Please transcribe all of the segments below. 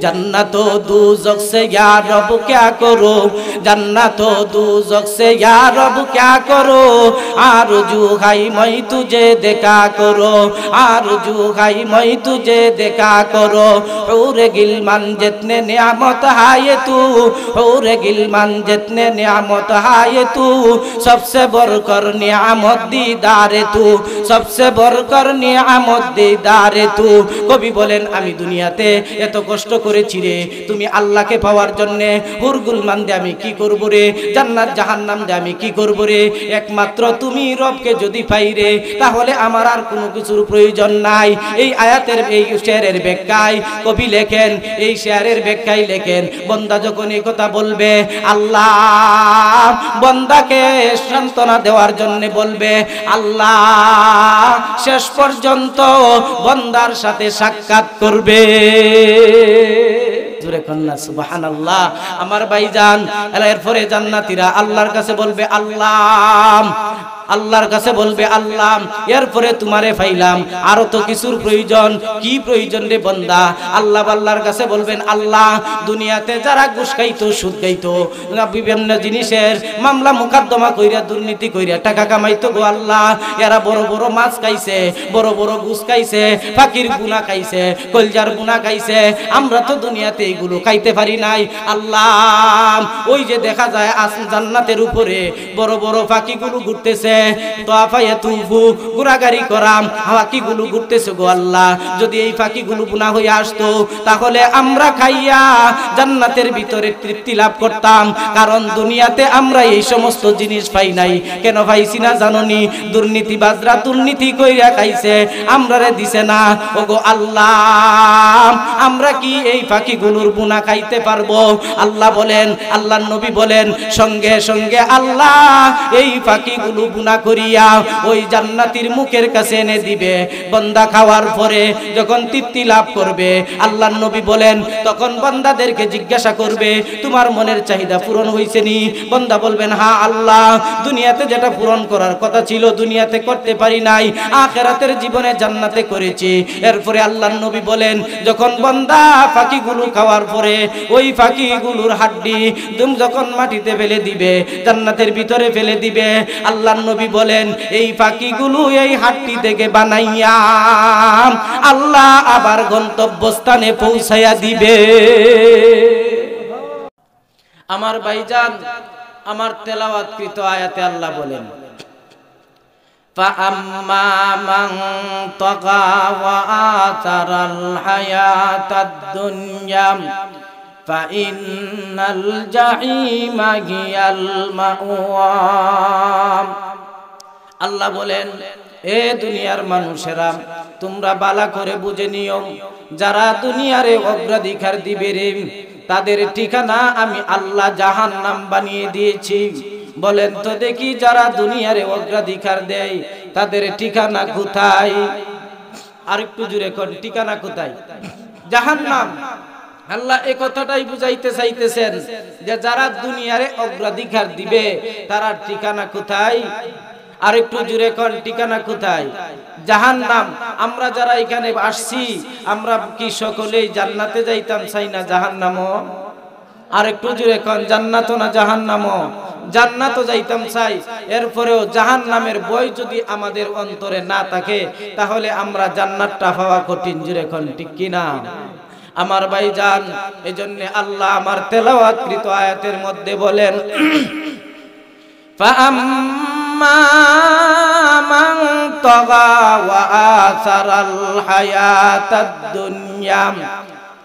जन्नत व दोज़ख से या रब क्या करो, जन्नत व दोज़ख से या रब क्या करो, आरज़ू है मैं तुझे देखा करो, आरज़ू है मैं तुझे देखा करो। हूरे गिलमान जितने नियामत है तू, हूरे गिलमान जितने नियामत है तू, सबसे बढ़कर नियामत दीदारे तू, सबसे बढ़कर नियामत दीदारे तू। कवि बोलेन आमी दुनियाते एत कष्ट करेছি রে, তুমি আল্লাহকে পাওয়ার জন্য হুরগুলমান দিয়ে আমি কি করব রে, জান্নাত জাহান্নাম দিয়ে আমি কি করব রে, একমাত্র তুমি রবকে যদি পাই রে তাহলে আমার আর কোনো কিছুর প্রয়োজন নাই। এই আয়াতের এই শেয়ারের ব্যাখ্যায় কবি লেখেন, এই শেয়ারের ব্যাখ্যায় লেখেন, বান্দা যখন এই কথা বলবে আল্লাহ বান্দাকে সান্ত্বনা দেওয়ার জন্য বলবে, আল্লাহ শেষ পর্যন্ত বান্দার সাথে সাক্ষাৎ করবে। জোরে কন্না সুবহানাল্লাহ। আমার ভাইজান এরপরে জান্নাতীরা আল্লাহর কাছে বলবে আল্লাহ, আল্লাহর কাছে বলবে আল্লাহ এরপরে তোমারে পাইলাম, আরো তো কিছুর প্রয়োজন। কি প্রয়োজন রে বান্দা? আল্লাহ আল্লাহর কাছে বলবেন আল্লাহ দুনিয়াতে যারা ঘুষ খাইতো, সুদ খাইতো, বিভিন্ন জিনিসের মামলা মোকদ্দমা কইরা দুর্নীতি কইরা টাকা কামাইতো গো আল্লাহ, এরা বড় বড় মাছ খাইছে, বড় বড় ঘুষ খাইছে, ফাকির গুনাহ খাইছে, কলজার গুনাহ খাইছে, আমরা তো দুনিয়াতে এইগুলো খাইতে পারি নাই। আল্লাহ ওই যে দেখা যায় জান্নাতের উপরে বড় বড় ফাকিগুলো ঘুরতেছে, তোয়াফায়ে তুফু গুরাগারি করাম ফাকিগুলো ঘুরতেছে গো আল্লাহ, যদি এই ফাকিগুলো গুনাহ হয়ে আসতো তাহলে আমরা খাইয়া জান্নাতের ভিতরে তৃপ্তি লাভ করতাম। কারণ দুনিয়াতে আমরা এই সমস্ত জিনিস পাই নাই। কেন পাইছি না জানোনি? দুর্নীতিবাজরা দুর্নীতি কইরা খাইছে, আমরারে দিছে না। ওগো আল্লাহ আমরা কি এই ফাকিগুলোর গুনাহ খাইতে পারবো? আল্লাহ বলেন, আল্লাহর নবী বলেন, সঙ্গে সঙ্গে আল্লাহ এই ফাকিগুলো গুনাহ করিয়া ওই জান্নাতীর মুখের কাছে এনে দিবে। বান্দা খাওয়ার পরে যখন তৃপ্তি লাভ করবে, আল্লাহর নবী বলেন তখন বান্দাদেরকে জিজ্ঞাসা করবে তোমার মনের চাহিদা পূরণ হইছে নি? বান্দা বলবেন হ্যাঁ আল্লাহ, দুনিয়াতে যেটা পূরণ করার কথা ছিল দুনিয়াতে করতে পারি নাই, আখিরাতের জীবনে জান্নাতে করেছি। এরপরে আল্লাহর নবী বলেন যখন বান্দা ফাকিগুলো খাওয়ার পরে ওই ফাকিগুলোর হাড্ডি যখন মাটিতে ফেলে দিবে, জান্নাতের ভিতরে ফেলে দিবে, আল্লাহর নবী বলেন এই ফাকিগুলো এই হাড্ডি থেকে বানাইয়া আল্লাহ আবার গন্তব্যস্থানে পৌঁছায়া দিবে। আমার ভাইজান আমার তেলাওয়াতকৃত আয়াতে আল্লাহ বলেন فَأَمَّا مَنْ طَغَى وَآثَرَ الْحَيَاةَ الدُّنْيَا فَإِنَّ الْجَحِيمَ هِيَ الْمَأْوَى। আল্লাহ বলেন এ দুনিয়ার মানুষেরা তোমরা ভালো করে বুঝে নিও, যারা দুনিয়ারে অগ্রাধিকার দিবে রে তাদের ঠিকানা আমি আল্লাহ জাহান্নাম বানিয়ে দিয়েছি। বলেন তো দেখি যারা দুনিয়ারে অগ্রাধিকার দেয় তাদের ঠিকানা কোথায়? আর একটু জোরে কোন ঠিকানা কোথায়? জাহান্নাম। আল্লাহ এই কথাটাই বুঝাইতে চাইতেছেন যে যারা দুনিয়ারে অগ্রাধিকার দিবে তার ঠিকানা কোথায়? আর একটু জোরে কোন ঠিকানা কোথায়? জাহান্নাম। আমরা যারা এখানে আসছি আমরা কি সকলেই জান্নাতে যাইতাম চাই না জাহান্নামও? আর একটু জোরে কোন জান্নাত না জাহান্নামও? জান্নাতও যাইতাম চাই। এরপরেও জাহান্নামের ভয় যদি আমাদের অন্তরে না থাকে তাহলে আমরা জান্নাতটা পাওয়া কঠিন। জোরে কোন ঠিক কি না? আমার ভাইজান এজন্য আল্লাহ আমার তেলাওয়াতকৃত আয়াতের মধ্যে বলেন فَأَمَّا مَنْ طَغَى وَآثَرَ الْحَيَاةَ الدُّنْيَا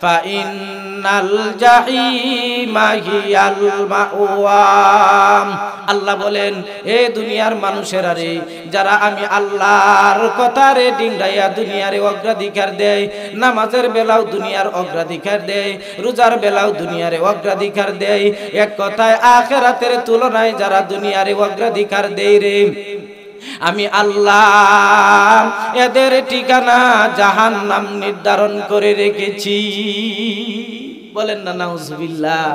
فَإِنَّ الْجَحِيمَ هِيَ الْمَأْوَى। আল্লাহ বলেন এ দুনিয়ার মানুষেরা রে, যারা আমি আল্লাহর কথারে ডিংরাইয়া দুনিয়ারে অগ্রাধিকার দেয়, নামাজের বেলাও দুনিয়ার অগ্রাধিকার দেয়, রোজার বেলাও দুনিয়ারে অগ্রাধিকার দেয়, এক কথায় আখিরাতের তুলনায় যারা দুনিয়ারে অগ্রাধিকার দেয় রে, আমি আল্লাহ এদের ঠিকানা জাহান্নাম নির্ধারণ করে রেখেছি। বলেন না নাউজুবিল্লাহ।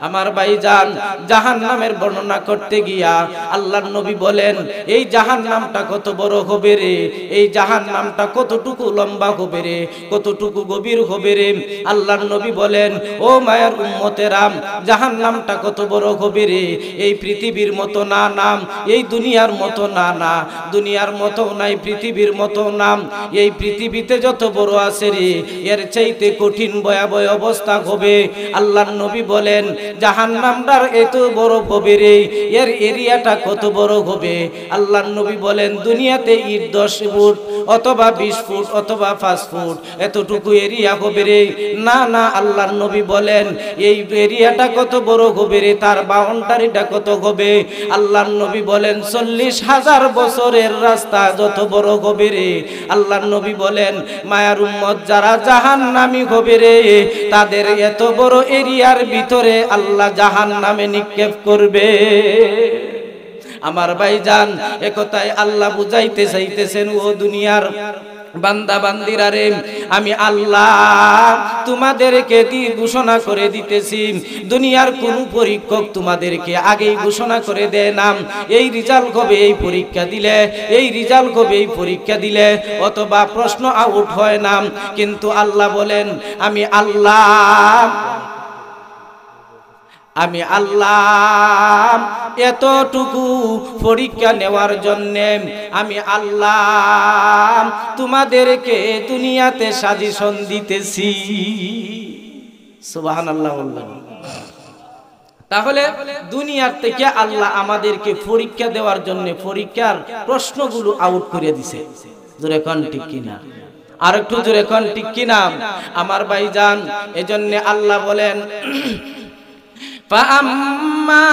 আমার ভাইজান জাহান্নামের বর্ণনা করতে গিয়া আল্লাহর নবী বলেন এই জাহান্নামটা কত বড় হবে রে, এই জাহান্নামটা কতটুকু লম্বা হবে রে, কতটুকু গভীর হবে রে। আল্লাহর নবী বলেন ও মায়ার উম্মতেরাম জাহান্নামটা কত বড় হবে রে, এই পৃথিবীর মতো না নাম, এই দুনিয়ার মতো না না, দুনিয়ার মতো নাই, পৃথিবীর মতো নাম। এই পৃথিবীতে যত বড় আছে রে এর চাইতে কঠিন ভয়াবহ অবস্থা হবে। আল্লাহর নবী বলেন জাহান্নামটার এত বড় হবে রে, এর এরিয়াটা কত বড় হবে। আল্লাহর নবী বলেন দুনিয়াতে ইট 10 ফুট অথবা 20 ফুট অথবা 5 ফুট এতটুকু এরিয়া হবে রে। না না, আল্লাহর নবী বলেন এই এরিয়াটা কত বড় হবে রে, তার বাউন্ডারিটা কত হবে। আল্লাহর নবী বলেন 40,000 বছরের রাস্তা যত বড় হবে রে। আল্লাহর নবী বলেন মায়ার উম্মত যারা জাহান্নামী হবে রে তাদের এত বড় এরিয়ার ভিতরে আল্লাহ জাহান্নামে নিক্ষেপ করবে। আমার ভাইজান একথাই আল্লাহ বুঝাইতে চাইতেছেন ও দুনিয়ার বান্দা বান্দিরা রে, আমি আল্লাহ তোমাদেরকে দিয়ে ঘোষণা করে দিতেছি দুনিয়ার কোন পরীক্ষক তোমাদেরকে আগেই ঘোষণা করে দেয় নাম এই রেজাল্ট হবে এই পরীক্ষা দিলে, এই রেজাল্ট হবে এই পরীক্ষা দিলে, অথবা প্রশ্ন আউট হয় নাম। কিন্তু আল্লাহ বলেন আমি আল্লাহ এতটুকু পরীক্ষা নেওয়ার জন্য আমি আল্লাহ তোমাদেরকে দুনিয়াতে সাজেশন দিতেছি। সুবহানাল্লাহ বললেন। তাহলে দুনিয়ার থেকে আল্লাহ আমাদেরকে পরীক্ষা দেওয়ার জন্য পরীক্ষার প্রশ্নগুলো আউট করে দিছে। জোরে কোন ঠিক কিনা? আর একটু জোরে কোন ঠিক কিনা? আমার ভাইজান এজন্য আল্লাহ বলেন فَأَمَّا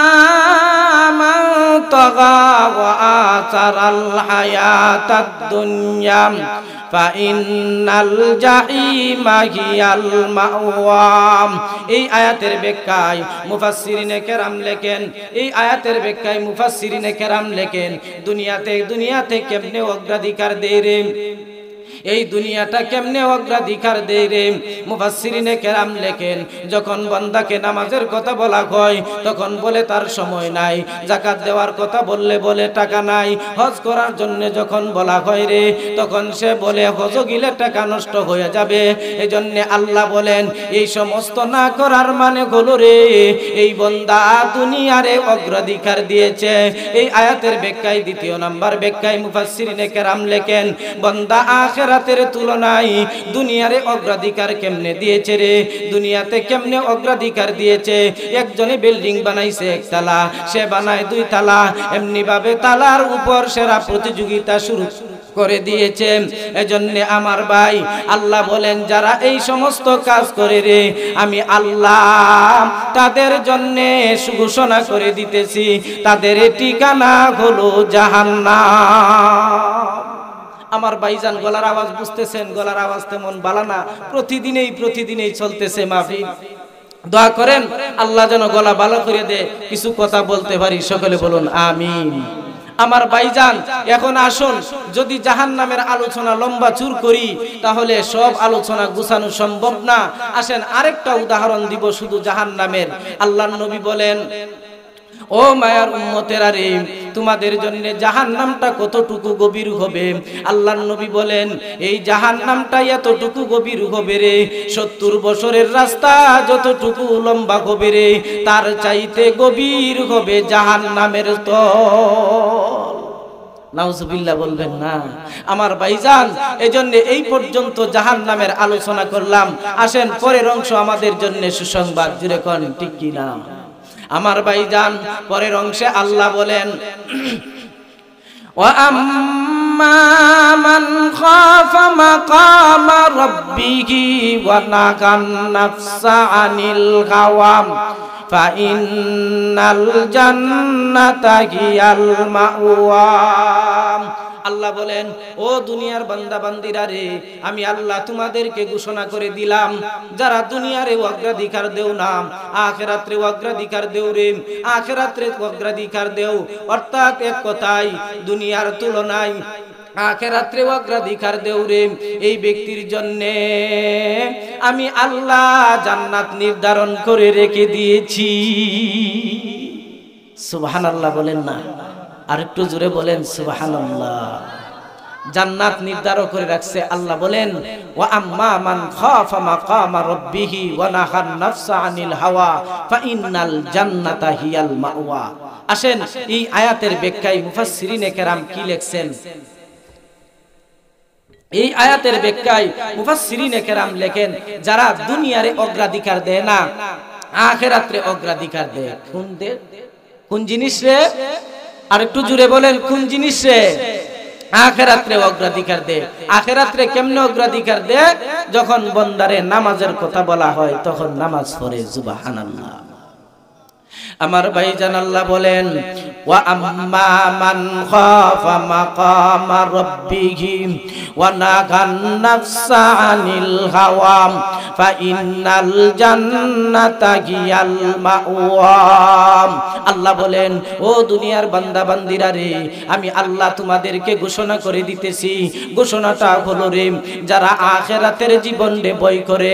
مَنْ طَغَى وَآثَرَ الْحَيَاةَ الدُّنْيَا فَإِنَّ الْجَحِيمَ هِيَ الْمَأْوَى। এই আয়াতের ব্যাখ্যায় মুফাসসিরিনে কেরাম লেখেন, এই আয়াতের ব্যাখ্যায় মুফাসসিরিনে কেরাম লেখেন দুনিয়াতে কেমনে অগ্রাধিকার দেয় রে, এই দুনিয়াটা কেমনে অগ্রাধিকার দেয় রে। মুফাসসিরিনে কেরাম লেখেন যখন বান্দাকে নামাজের কথা বলা হয় তখন বলে তার সময় নাই, যাকাত দেওয়ার কথা বলে টাকা নাই, হজ করার জন্য যখন বলা হয় রে তখন সে বলে হজ গিলে টাকা নষ্ট হয়ে যাবে। এজন্য আল্লাহ বলেন এই সমস্ত না করার মানে হলো রে এই বান্দা দুনিয়ারে অগ্রাধিকার দিয়েছে। এই আয়াতের ব্যাখ্যায় দ্বিতীয় নাম্বার ব্যাখ্যায় মুফাসসিরিনে কেরাম লেখেন বান্দা আখিরাতের তুলনায় দুনিয়ারে অগ্রাধিকার কেমনে দিয়েছে রে, দুনিয়াতে কেমনে অগ্রাধিকার দিয়েছে। একজনে বিল্ডিং বানাইছে একতলা, সে বানায় 2 তলা, এমনি ভাবে তালার উপর সেরা প্রতিযোগিতা শুরু করে দিয়েছে। এজন্য আমার ভাই আল্লাহ বলেন যারা এই সমস্ত কাজ করে রে আমি আল্লাহ তাদের জন্য ঘোষণা করে দিতেছি তাদের ঠিকানা হলো জাহান্নাম। আমার ভাইজান গলার আওয়াজ বুঝতেছেন? গলার আওয়াজ তেমন ভালো না, প্রতিদিনেই চলতেছে মাহফিল। দোয়া করেন আল্লাহ যেন গলা ভালো করে দে, কিছু কথা বলতে পারি। সকলে বলুন আমিন। আমার ভাইজান এখন আসুন যদি জাহান্নামের আলোচনা লম্বা চুর করি তাহলে সব আলোচনা গুছানো সম্ভব না। আসেন আরেকটা উদাহরণ দিব শুধু জাহান্নামের। আল্লাহর নবী বলেন ও মায়ার উম্মতেরা রে তোমাদের জন্য জাহান্নামটা কতটুকু গভীর হবে। আল্লাহর নবী বলেন এই জাহান্নামটা এতটুকু গভীর হবে রে 70 বছরের রাস্তা যতটুকু লম্বা হবে রে তার চাইতে গভীর হবে জাহান্নামের তল। নাউজুবিল্লাহ বলবেন না আমার ভাইজান। এজন্য এই পর্যন্ত জাহান্নামের আলোচনা করলাম। আসেন পরের অংশ আমাদের জন্য সুসংবাদ। জুড়ে কোন ঠিক কি না? আমার ভাইজান পরের অংশে আল্লাহ বলেন ওয়া আম্মা মান খাফা মাকামা রাব্বিহি ওয়া নাহান নাফসা আনিল হাওয়া ফাইন্নাল জান্নাতা হিয়াল মাওয়া। আল্লাহ বলেন ও দুনিয়ার বান্দা বান্দিরা রে আমি আল্লাহ তোমাদেরকে ঘোষণা করে দিলাম যারা দুনিয়ারে অগ্রাধিকার দেও না আখিরাতে অগ্রাধিকার দেও রে, আখিরাতে অগ্রাধিকার দেও। অর্থাৎ এক কথায় দুনিয়ার তুলনায় আখিরাতে অগ্রাধিকার দেও রে, এই ব্যক্তির জন্যে আমি আল্লাহ জান্নাত নির্ধারণ করে রেখে দিয়েছি। সুবহানাল্লাহ বলেন না, আর একটু জোরে বলেন সুবহানাল্লাহ। জান্নাত নির্ধারণ করে রাখছে। আল্লাহ বলেন ওয়া আম্মা মান খাফা মাকামা রাব্বিহি ওয়া নাহান নাফসা আনিল হাওয়া ফাইন্নাল জান্নাতা হিয়াল মাওয়া। আসেন এই আয়াতের ব্যাখ্যায় মুফাসসিরিনে কেরাম কি লিখছেন। এই আয়াতের ব্যাখ্যায় মুফাসসিরিনে কেরাম লেখেন, যারা দুনিয়ারে অগ্রাধিকার দেয় না, আখিরাতে অগ্রাধিকার দেয়। কোন জিনিস রে? আর একটু জোরে বলেন, কোন জিনিস রে? আখিরাতে অগ্রাধিকার দেয়। আখিরাতে কেমনে অগ্রাধিকার দেয়? যখন বান্দারে নামাজের কথা বলা হয় তখন নামাজ পড়ে। সুবহানাল্লাহ। আমার ভাইজান আল্লাহ বলেন ওয়া আম্মা মান খাফা মাকামা রাব্বিহি ওয়া নাহান নাফসা আনিল হাওয়া ফাইন্নাল জান্নাতা হিয়াল মাওয়া। আল্লাহ বলেন ও দুনিয়ার বান্দা বান্দিরা রে, আমি আল্লাহ তোমাদেরকে ঘোষণা করে দিতেছি। ঘোষণাটা হলো রে, যারা আখিরাতের জীবনে ভয় করে,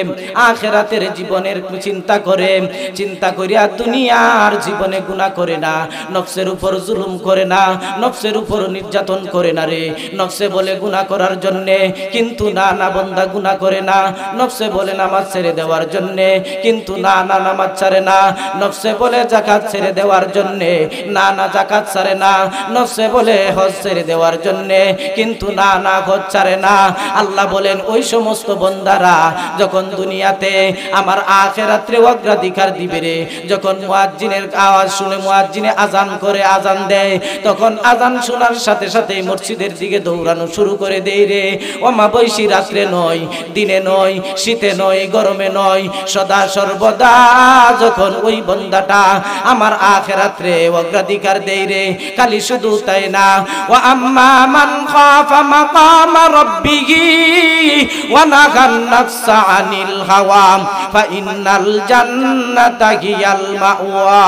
আখিরাতের জীবনের চিন্তা করে, চিন্তা করিয়া দুনিয়ার জীবনে গুনাহ করে না, নফসের উপর জুলুম করে না, নফসের উপর নির্যাতন করে না রে। নফসে বলে গুনাহ করার জন্য, কিন্তু না বান্দা গুনাহ করে না। নফসে বলে নামাজ ছেড়ে দেওয়ার জন্য, কিন্তু না নামাজ ছাড়ে না। নফসে বলে যাকাত ছেড়ে দেওয়ার জন্য, না যাকাত ছাড়ে না। নফসে বলে হজ ছেড়ে দেওয়ার জন্য, কিন্তু না হজ ছাড়ে না। আল্লাহ বলেন ওই সমস্ত বান্দারা যখন দুনিয়াতে আমার আখিরাতে অগ্রাধিকার দিবে রে, যখন মুয়াজ্জিনের আওয়াজ শুনে মুয়াজ্জিনে আজান করে আজান দেয়, তখন আজান শোনার সাথে সাথে মসজিদের দিকে দৌড়ানো শুরু করে দেই রে। অমাবস্যা রাত্রে নয়, দিনে নয়, শীতে নয়, গরমে নয়, সদা সর্বদা যখন ওই বান্দাটা আমার আখিরাতে অগ্রাধিকার দেই রে। খালি শুধু তাই না, ওয়া আম্মা মান খাফা মাকামা রাব্বিহি ওয়া নাহান নাফসা আনিল হাওয়া ফাইন্নাল জান্নাতা হিয়াল মাওয়া।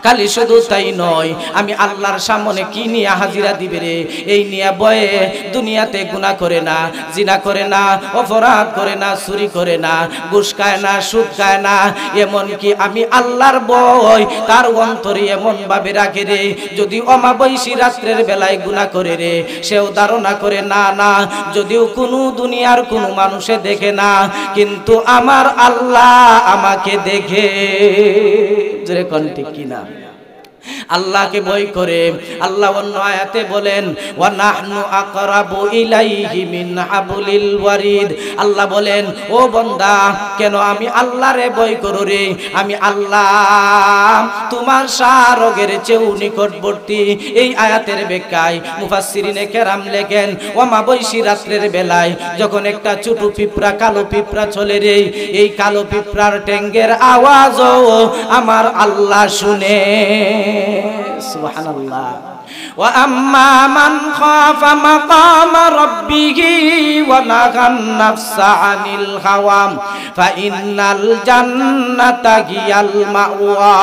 খালি শুধু তাই নয়, আমি আল্লাহর সামনে কি নিয়ে হাজিরা দিবে রে, এই নিয়ে বয়ে দুনিয়াতে গুনাহ করে না, জিনা করে না, অপরাধ করে না, চুরি করে না, ঘুষ খায় না, সুদ খায় না। এমন কি আমি আল্লাহর ভয় তার অন্তরে এমন ভাবে রাখে রে, যদি অমাবস্যা রাত্রের বেলায় গুনাহ করে রে, সেও ধারণা করে না যদিও কোনো দুনিয়ার কোনো মানুষে দেখে না, কিন্তু আমার আল্লাহ আমাকে দেখে। জোরে কোন ঠিক কিনা? আল্লাহকে ভয় করে। আল্লাহ অন্য আয়াতে বলেন ওয়া নাহনু আকরাবু ইলাইহি মিন হাবলিল ওয়ারিদ। আল্লাহ বলেন ও বান্দা, কেন আমি আল্লাহরে ভয় করো রে? আমি আল্লাহ তোমার শারগের চেয়েও নিকটবর্তী। এই আয়াতের ব্যাখ্যায় মুফাসসিরিনে কেরাম লেখেন অমাবস্যা রাত্রের বেলায় যখন একটা ছোট পিঁপড়া, কালো পিঁপড়া চলে রে, এই কালো পিঁপড়ার টেঙ্গের আওয়াজও আমার আল্লাহ শুনে। সুবহানাল্লাহ। ওয়া আম্মা মান খাফা মাকামা রাব্বিহি ওয়া নাহান নাফসা আনিল হাওয়া ফাইন্নাল জান্নাতা হিয়াল মাওয়া।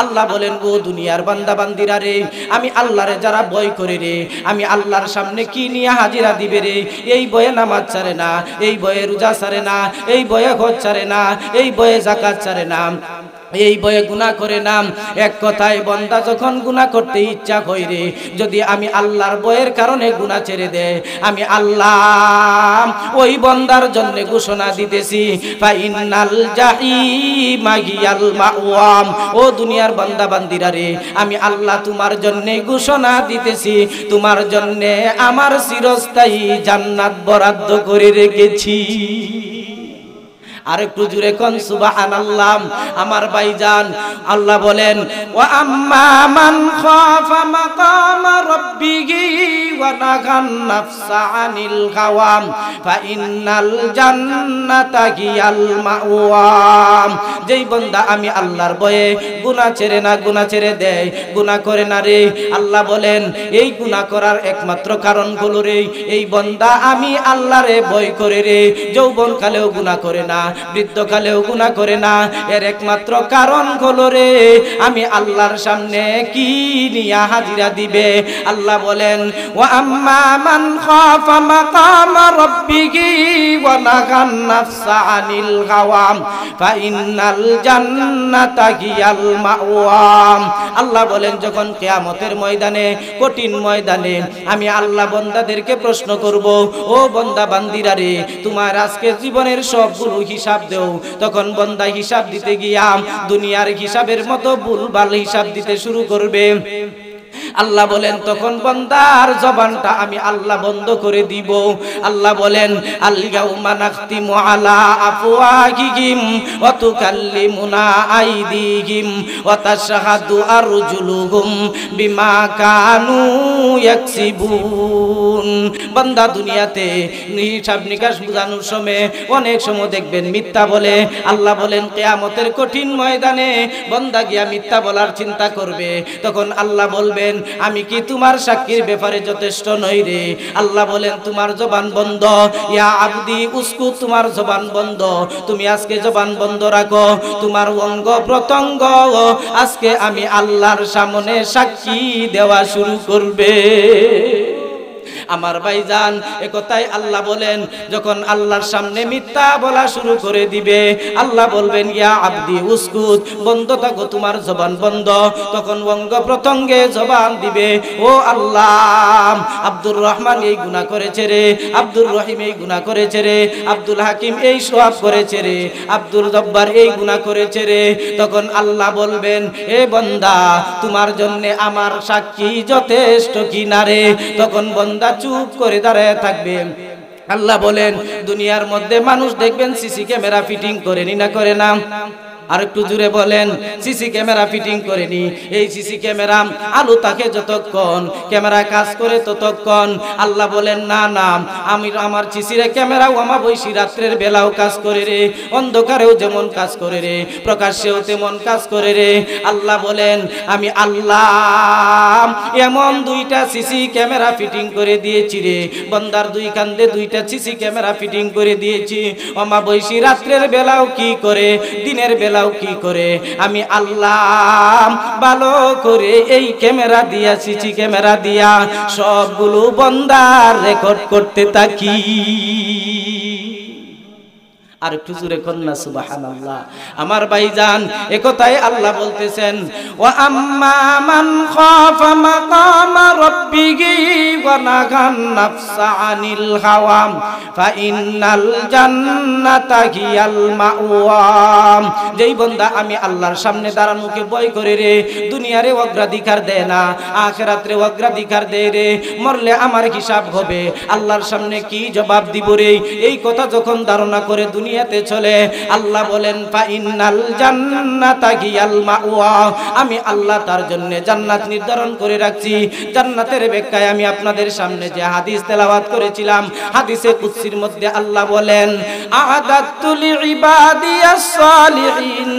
আল্লাহ বলেন ও দুনিয়ার বান্দা বান্দিরা রে, আমি আল্লাহরে যারা ভয় করে রে, আমি আল্লাহর সামনে কি নিয়ে হাজিরা দিবে রে, এই ভয়ে নামাজ ছাড়ে না, এই ভয়ে রোজা ছাড়ে না, এই ভয়ে হজ ছাড়ে না, এই ভয়ে যাকাত ছাড়ে না, এই ভয়ে গুনাহ করে না। এক কথায় বান্দা যখন গুনাহ করতে ইচ্ছা হয় রে, যদি আমি আল্লাহর ভয়ের কারণে গুনাহ ছেড়ে দেয়, আমি আল্লাহ ওই বান্দার জন্য ঘোষণা দিতেছি ফাইনাল জাহিমা হিয়াল মাওয়া। ও দুনিয়ার বান্দা বান্দিরা রে, আমি আল্লাহ তোমার জন্য ঘোষণা দিতেছি, তোমার জন্য আমার চিরস্থায়ী জান্নাত বরাদ্দ করে রেখেছি। আর একটু জুড়ে কোন সুবহানাল্লাহ। আমার ভাইজান আল্লাহ বলেন ওয়া আম্মা মান খাফা মাকামা রাব্বিহি ওয়া নাহান নাফসা আনিল হাওয়া ফাইন্নাল জান্নাতা হিয়াল মাওয়া। যেই বান্দা আমি আল্লাহর ভয়ে গুনাহ ছেড়ে না, গুনাহ ছেড়ে দেয়, গুনাহ করে না রে, আল্লাহ বলেন এই গুনাহ করার একমাত্র কারণ হলো রে, এই বান্দা আমি আল্লাহরে ভয় করে রে, যৌবন কালেও গুনাহ করে না, বৃদ্ধকালেও গুনাহ করে না, এর একমাত্র কারণ হলো রে আমি আল্লাহর সামনে কি নিয়া হাজিরা দিবে। আল্লাহ বলেন ওয়া আম্মা মান খাফা মাকামা রাব্বিহি ওয়া নাহান নাফসা আনিল হাওয়া ফা ইন্নাল জান্নাতা হিয়াল মাওয়া। আল্লাহ বলেন যখন কিয়ামতের ময়দানে, কঠিন ময়দানে আমি আল্লাহ বান্দাদেরকে প্রশ্ন করব, ও বান্দা বান্দিরা রে তোমার আজকে জীবনের সবগুলো হিসাব দেও, তখন বান্দা হিসাব দিতে গিয়া দুনিয়ার হিসাবের মতো ভুলভাল হিসাব দিতে শুরু করবে। আল্লাহ বলেন তখন বান্দার জবানটা আমি আল্লাহ বন্ধ করে দিব। আল্লাহ বলেন আল ইয়াউমা নাখতিমু আলা আফওয়াহিহিম ওয়া তুকাল্লিমুনা আইদিহিম ওয়া তাশহাদু আরজুলুহুম বিমা কানু ইয়াকসিবুন। বান্দা দুনিয়াতে হিসাব নিকাশ বুঝানোর সময় অনেক সময় দেখবেন মিথ্যা বলে। আল্লাহ বলেন কিয়ামতের কঠিন ময়দানে বান্দা গিয়া মিথ্যা বলার চিন্তা করবে, তখন আল্লাহ বলবেন আমি কি তোমার সাক্ষীর ব্যাপারে যথেষ্ট নই রে? আল্লাহ বলেন তোমার জবান বন্ধ, ইয়া আবদি উসকু, তোমার জবান বন্ধ, তুমি আজকে জবান বন্ধ রাখো, তোমার অঙ্গ প্রত্যঙ্গ আজকে আমি আল্লাহর সামনে সাক্ষী দেওয়া শুরু করবে। আমার ভাইজান একথাই আল্লাহ বলেন যখন আল্লাহর সামনে মিথ্যা বলা শুরু করে দিবে, আল্লাহ বলবেন ইয়া আবদি উসকুত, বন্ধ থাকো, তোমার জবান বন্ধ, তখন অঙ্গ প্রত্যঙ্গে জবান দিবে ও আল্লাহ আব্দুর রহমান এই গুনাহ করেছে রে, আব্দুর রহিম এই গুনাহ করেছে রে, আব্দুল হাকিম এই সওয়াব করেছে রে, আব্দুল জব্বার এই গুনাহ করেছে রে। তখন আল্লাহ বলবেন এ বান্দা তোমার জন্য আমার সাক্ষী যথেষ্ট কিনা রে? তখন বান্দা চুপ করে দাঁড়ায় থাকবে। আল্লাহ বলেন দুনিয়ার মধ্যে মানুষ দেখবেন সিসি ক্যামেরা ফিটিং করেনি না করে না? আর একটু জুড়ে বলেন সিসি ক্যামেরা ফিটিং করেনি। এই সিসি ক্যামেরা আলো থাকে যতক্ষণ, ক্যামেরা কাজ করে ততক্ষণ। আল্লাহ বলেন না না, আমি আমার সিসির ক্যামেরাও অমাবস্যা রাত্রের বেলাও কাজ করে রে, অন্ধকারেও যেমন কাজ করে রে, প্রকাশ্যেও তেমন কাজ করে রে। আল্লাহ বলেন আমি আল্লাহ এমন দুইটা সিসি ক্যামেরা ফিটিং করে দিয়েছি রে, বান্দার দুই কান্দে দুইটা সিসি ক্যামেরা ফিটিং করে দিয়েছি। অমাবস্যা রাত্রের বেলাও কি করে, দিনের বেলাও কি করে, আমি আল্লাহ ভালো করে এই ক্যামেরা দিয়া, সিসি ক্যামেরা দিয়া সবগুলো বান্দার রেকর্ড করতে থাকি। আর একটু জোরে কন্যা সুবহানাল্লাহ। আমার ভাইজান একথাই আল্লাহ বলতেছেন ওয়া আম্মা মান খাফা মাকামা রাব্বিহি ওয়া নাহান নাফসা আনিল হাওয়া ফা ইন্নাল জান্নাতা হিয়াল মাওয়া। যেই বান্দা আমি আল্লাহর সামনে দাঁড়ানোকে ভয় করে রে, দুনিয়ারে অগ্রাধিকার দেয় না, আখিরাতে অগ্রাধিকার দেয় রে, মরলে আমার হিসাব হবে, আল্লাহর সামনে কি জবাব দিব রে, এই কথা যখন ধারণা করে দুনিয়াতে চলে, আল্লাহ বলেন ফা ইন্নাল জান্নাতা হিয়াল মাওয়া, আমি আল্লাহ তার জন্য জান্নাত নির্ধারণ করে রাখছি। জান্নাতের ব্যাখ্যায় আমি আপনাদের সামনে যে হাদিস তেলাওয়াত করেছিলাম, হাদিসে কুদসির মধ্যে আল্লাহ বলেন আ'দাতু লিইবাদিয়াস সালিহিন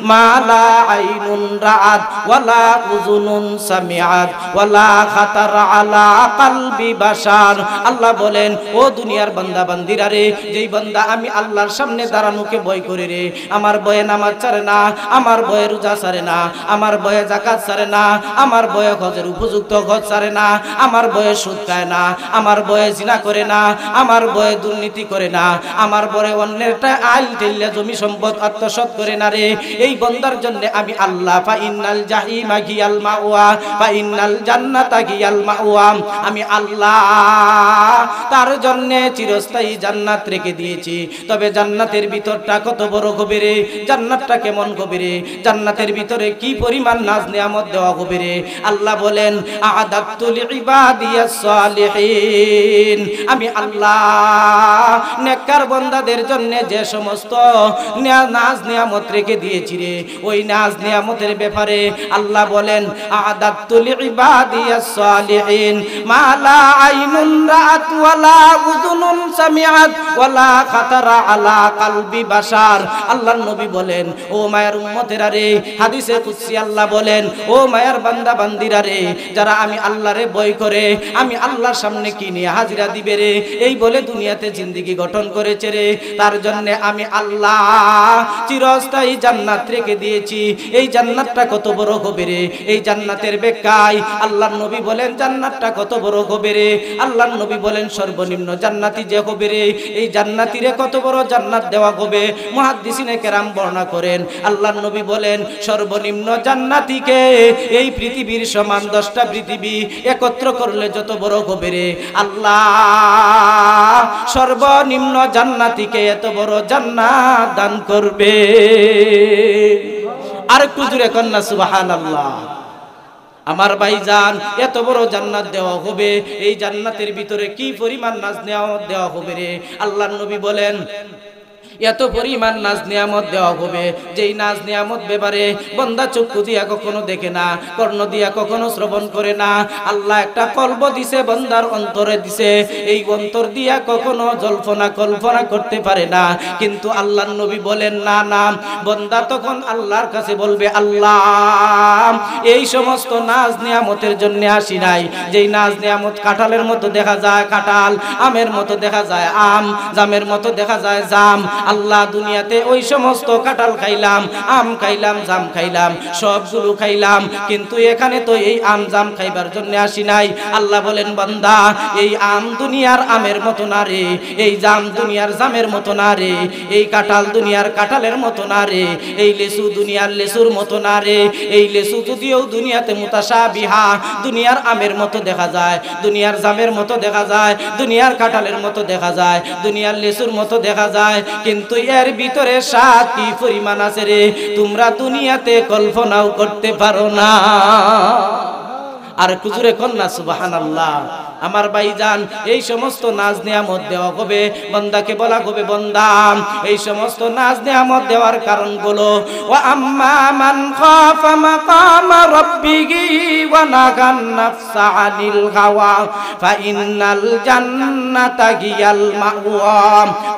মা লা আইনুন রাআত ওয়ালা উযুনুন সামিআত ওয়ালা খাতার আলা কলবি বাশার। আল্লাহ বলেন ও দুনিয়ার বান্দা বান্দিরা রে, যেই বান্দা আমি আল্লাহর সামনে দাঁড়ানোকে ভয় করে রে, আমার ভয়ে নামাজ ছাড়ে না, আমার ভয়ে রোজা ছাড়ে না, আমার ভয়ে যাকাত ছাড়ে না, আমার ভয়ে হজের উপযুক্ত হজ ছাড়ে না, আমার ভয়ে সুদ খায় না, আমার ভয়ে জিনা করে না, আমার ভয়ে দুর্নীতি করে না, আমার ভয়ে অন্যেরটা আইল ঠেললে জমি সম্পদ আত্মসাৎ করে না রে, এই বান্দার জন্য আমি আল্লাহ ফা ইন্নাল জাহিমা হিয়াল মাওয়া ফা ইন্নাল জান্নাতা হিয়াল মাওয়া, আমি আল্লাহ তার জন্য চিরস্থায়ী জান্নাত রেখে দিয়েছি। তবে জান্নাতের ভিতরটা কত বড় গভীরে, জান্নাতটা কেমন গভীরে, জান্নাতের ভিতরে কি পরিমাণ নাজ নিয়ামত দেওয়া গভীরে। আল্লাহ বলেন আ'দাতু লিইবাদিয়াস সালিহিন, আমি আল্লাহ নেককার বান্দাদের জন্য যে সমস্ত নাজ নিয়ামত রেখে দিয়েছি রে ওই নাজ নিয়ামতের ব্যাপারে আল্লাহ বলেন আ'দাতু লিইবাদিয়াস সালিহিন মা লা আইনুন রাআত ওয়ালা উযুনুন সামিআত ওয়ালা খাতারা আলা কলবি বাশার। আল্লাহর নবী বলেন ও মায়ের উম্মতেরা রে, হাদিসে কুদসি আল্লাহ বলেন ও মায়ের বান্দা বান্দিরা রে, যারা আমি আল্লাহরে ভয় করে আমি আল্লাহর সামনে কি নিয়ে হাজিরা দিবে রে এই বলে দুনিয়াতে জিন্দেগি গঠন করেছে রে, তার জন্য আমি আল্লাহ চিরস্থায়ী জান্নাত রেখে দিয়েছি। এই জান্নাতটা কত বড় হবে রে, এই জান্নাতের ব্যাখ্যায় আল্লাহর নবী বলেন জান্নাতটা কত বড় হবে রে। আল্লাহর নবী বলেন সর্বনিম্ন জান্নাতি যে হবে রে, এই জান্নাতিরে কত বড় জান্নাত দেওয়া হবে। মুহাদ্দিসিনে কেরাম বর্ণনা করেন আল্লাহর নবী বলেন সর্বনিম্ন জান্নাতিকে এই পৃথিবীর সমান 10টা পৃথিবী একত্র করলে যত বড় হবে রে, আল্লাহ সর্বনিম্ন জান্নাতিকে এত বড় জান্নাত দান করবে। আর একটু জোরে কন্না সুবহানাল্লাহ। আমার ভাইজান এত বড় জান্নাত দেওয়া হবে, এই জান্নাতের ভিতরে কি পরিমাণ নাজ নিয়ামত দেওয়া হবে রে। আল্লাহর নবী বলেন এত পরিমাণ নাজ নিয়ামত দেওয়া হবে যেই নাজ নিয়ামত ব্যাপারে বান্দা চক্ষু দিয়া কখনো দেখে না, কর্ণ দিয়া কখনো শ্রবণ করে না। আল্লাহ একটা কলব দিছে বান্দার অন্তরে দিছে, এই অন্তর দিয়া কখনো জল্পনা কল্পনা করতে পারে না। কিন্তু আল্লাহর নবী বলেন না না, বান্দা তখন আল্লাহর কাছে বলবে আল্লাহ এই সমস্ত নাজ নিয়ামতের জন্য আসি নাই, যেই নাজ নিয়ামত কাঁঠালের মতো দেখা যায় কাঁঠাল, আমের মতো দেখা যায় আম, জামের মতো দেখা যায় জাম। আল্লাহ দুনিয়াতে ওই সমস্ত কাঁঠাল খাইলাম, আম খাইলাম, জাম খাইলাম, সবগুলো খাইলাম, কিন্তু এখানে তো এই আম জাম খাইবার জন্য আসি নাই। আল্লাহ বলেন বান্দা এই আম দুনিয়ার আমের মতো না রে, এই জাম দুনিয়ার জামের মতো না রে, এই কাঁঠাল দুনিয়ার কাঁঠালের মতো না রে, এই লেসু দুনিয়ার লেসুর মতো না রে। এই লেসু যদিও দুনিয়াতে মুতাশাবিহা, দুনিয়ার আমের মতো দেখা যায়, দুনিয়ার জামের মতো দেখা যায়, দুনিয়ার কাঁঠালের মতো দেখা যায়, দুনিয়ার লেসুর মতো দেখা যায়, কিন্তু এর ভিতরে স্বাদ কি পরিমাণ আছে রে তোমরা দুনিয়াতে কল্পনাও করতে পারো না। আর একটু জোরে কন্না সুবহানাল্লাহ। আমার ভাইজান এই সমস্ত নাজ নিয়ামত দেওয়া হবে, বান্দাকে বলা হবে বান্দা এই সমস্ত নাজ নিয়ামত দেওয়ার কারণগুলো ওয়া আম্মা মান খাফা মাকামা রাব্বিহি ওয়া নাহান নাফসা আনিল হাওয়া ফা ইন্নাল জান্নাতা হিয়াল মাওয়া।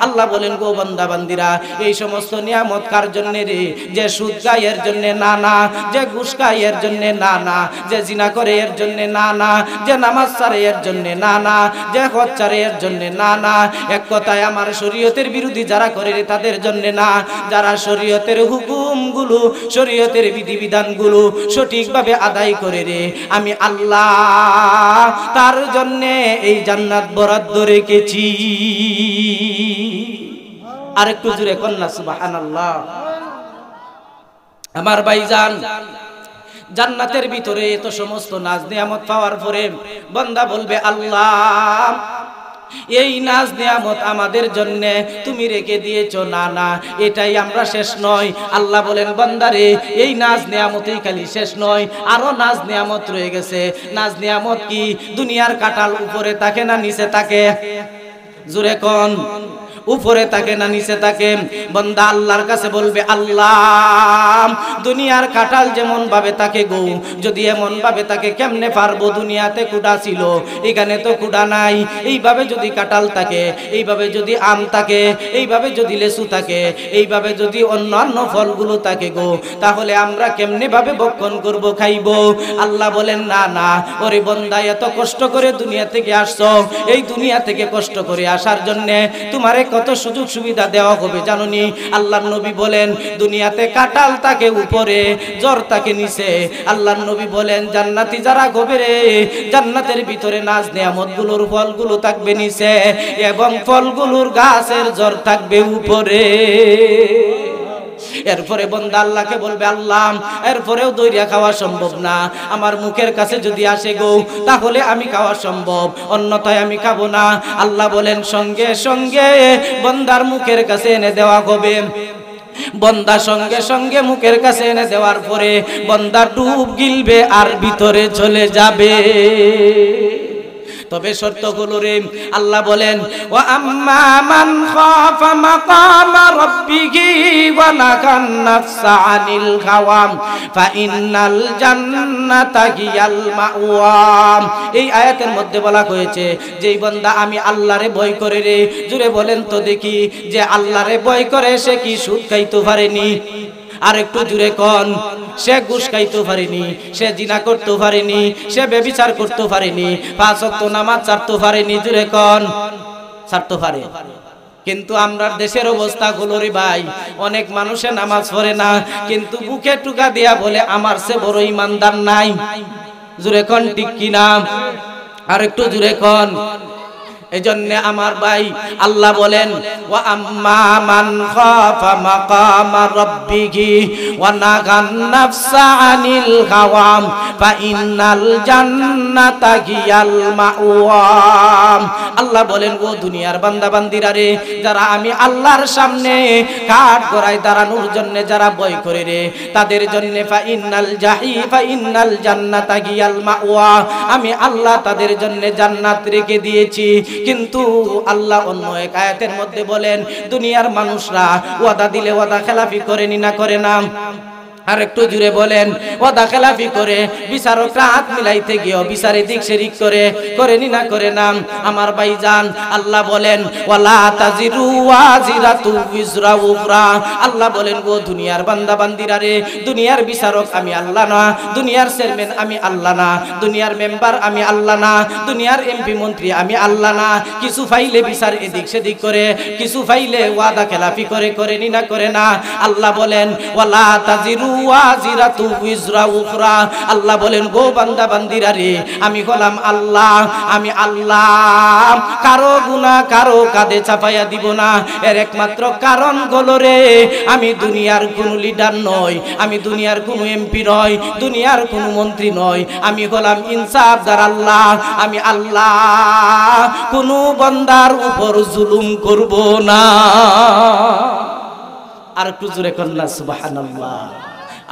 আল্লাহ বলেন গো বান্দা বান্দিরা এই সমস্ত নিয়ামত কার জন্য রে, যে সুদ খায় এর জন্য না না, যে ঘুষ খায় এর জন্য না না, যে জিনা করে এর জন্য না না, যে নামাজ ছাড়ে এর জন্য না না, যে হজ ছাড়ে এর জন্য না না। এক কথায় আমার শরীয়তের বিরোধী যারা করে রে তাদের জন্য না, যারা শরীয়তের হুকুমগুলো শরীয়তের বিধিবিধানগুলো সঠিকভাবে আদায় করে রে আমি আল্লাহ তার জন্য এই জান্নাত বরাদ্দ রেখেছি। আর একটু জোরে কন্না সুবহানাল্লাহ। আমার ভাইজান জান্নাতের ভিতরে এত সমস্ত নাজ নিয়ামত পাওয়ার পরে বান্দা বলবে আল্লাহ এই নাজ নিয়ামত আমাদের জন্য তুমি রেখে দিয়েছো, না না এটাই আমরা শেষ নয়। আল্লাহ বলেন বান্দারে এই নাজ নিয়ামতই খালি শেষ নয়, আরো নাজ নিয়ামত রয়ে গেছে। নাজ নিয়ামত কি? দুনিয়ার কাঁঠাল উপরে থাকে না নিচে থাকে? জোরে কোন উপরে থাকে না নিচে থাকে? বান্দা আল্লাহর কাছে বলবে আল্লাহ দুনিয়ার কাঁঠাল যেমন ভাবে থাকে গো, যদি এমন ভাবে থাকে কেমনে পারবো? দুনিয়াতে কুড়া ছিল, এখানে তো কুড়া নাই। এইভাবে যদি কাঁঠাল থাকে, এইভাবে যদি আম থাকে, এইভাবে যদি লেসু থাকে, এইভাবে যদি অন্যান্য ফলগুলো থাকে গো, তাহলে আমরা কেমনে ভাবে ভক্ষণ করব, খাইব? আল্লাহ বলেন না না, ওরে বান্দা এত কষ্ট করে দুনিয়া থেকে আসছো, এই দুনিয়া থেকে কষ্ট করে আসার জন্য তোমারে কত সুযোগ সুবিধা দেওয়া হবে জানোনি? আল্লাহর নবী বলেন দুনিয়াতে কাঁঠাল থাকে উপরে, জ্বর থাকে নিচে। আল্লাহর নবী বলেন জান্নাতি যারা হবে রে, জান্নাতের ভিতরে নাজ নিয়ামতগুলোর ফলগুলো থাকবে নিচে এবং ফলগুলোর গাছের জ্বর থাকবে উপরে। এরপরে বান্দা আল্লাহকে বলবে আল্লাহ এরপরেও দইরা খাওয়া সম্ভব না, আমার মুখের কাছে যদি আসে গো তাহলে আমি খাওয়া সম্ভব, অন্যথায় আমি খাবো না। আল্লাহ বলেন সঙ্গে সঙ্গে বান্দার মুখের কাছে এনে দেওয়া হবে। বন্দা সঙ্গে সঙ্গে মুখের কাছে এনে দেওয়ার পরে বন্দা ডুব গিলবে আর ভিতরে চলে যাবে। তবে শর্ত হলো রে আল্লাহ বলেন ওয়া আম্মা মান খাফা মাকামা রাব্বিহি ওয়া নাহান নাফসা আনিল হাওয়া ফা ইন্নাল জান্নাতা হিয়াল মাওয়া। এই আয়াতের মধ্যে বলা হয়েছে যেই বান্দা আমি আল্লাহরে ভয় করে রে, জুড়ে বলেন তো দেখি, যে আল্লাহরে ভয় করে সে কি সুদ খাইতে পারেনি? আর একটু জুড়ে কোন, সে ঘুষ খাইতে পারেনি, সে জিনা করতে পারেনি, সে ব্যভিচার করতে পারেনি, 5 ওয়াক্ত নামাজ ছাড়তে পারেনি, জুড়ে কোন ছাড়তে পারে। কিন্তু আমরা দেশের অবস্থা হলো রে ভাই, অনেক মানুষে নামাজ পড়ে না কিন্তু বুকে টুকা দিয়া বলে আমার সে বড় ইমানদার নাই, জুড়ে কোন ঠিক কিনা? আর একটু জুড়ে কোন। এজন্য আমার ভাই আল্লাহ বলেন ওয়া আম্মা মান খাফা মাকামা রাব্বিহি ওয়া নাহান নাফসা আনিল হাওয়া ফা ইন্নাল জান্নাতা হিয়াল মাওয়া। আল্লাহ বলেন ও দুনিয়ার বান্দা বান্দিরা রে, যারা আমি আল্লাহর সামনে কাঠ গড়ায় দাঁড়ানোর জন্য যারা ভয় করে রে, তাদের জন্য ফা ইন্নাল জান্নাতা হিয়াল মাওয়া, আমি আল্লাহ তাদের জন্য জান্নাত রেখে দিয়েছি। কিন্তু আল্লাহ অন্য এক আয়াতের মধ্যে বলেন দুনিয়ার মানুষরা ওয়াদা দিলে ওয়াদা খেলাফি করেনি না করে না? আর একটু জুড়ে বলেন ওয়াদা খেলাফি করে, বিচারকরা হাত মিলাইতে গিয়ে বিচারে দিক শিরিক করেনি না করে না? আমার ভাইজান আল্লাহ বলেন ওয়ালা তাজিরু ওয়াজিরাতু উযরা উখরা। আল্লাহ বলেন গো দুনিয়ার বান্দা বান্দিরা রে, দুনিয়ার বিচারক আমি আল্লাহ না, দুনিয়ার চেয়ারম্যান আমি আল্লাহ না, দুনিয়ার মেম্বার আমি আল্লাহ না, দুনিয়ার এমপি মন্ত্রী আমি আল্লাহ না। কিছু ফাইলে বিচার এদিক সেদিক করে, কিছু ফাইলে ওয়াদা খেলাফি করেনি না করে না? আল্লাহ বলেন ওয়ালা তাজিরু ওয়াজিরাতু উযরা উখরা। আল্লাহ বলেন গো বান্দা বান্দিরা রে, আমি হলাম আল্লাহ, আমি আল্লাহ কারো গুনাহ কারো কাঁধে চাপাইয়া দিব না। এর একমাত্র কারণ হলো রে, আমি দুনিয়ার কোন লিডার নই, আমি দুনিয়ার কোন এমপি নই, দুনিয়ার কোন মন্ত্রী নই, আমি হলাম ইনসাফদার আল্লাহ। আমি আল্লাহ কোন বান্দার উপর জুলুম করব না। আর একটু জোরে কন্যা সুবহানাল্লাহ।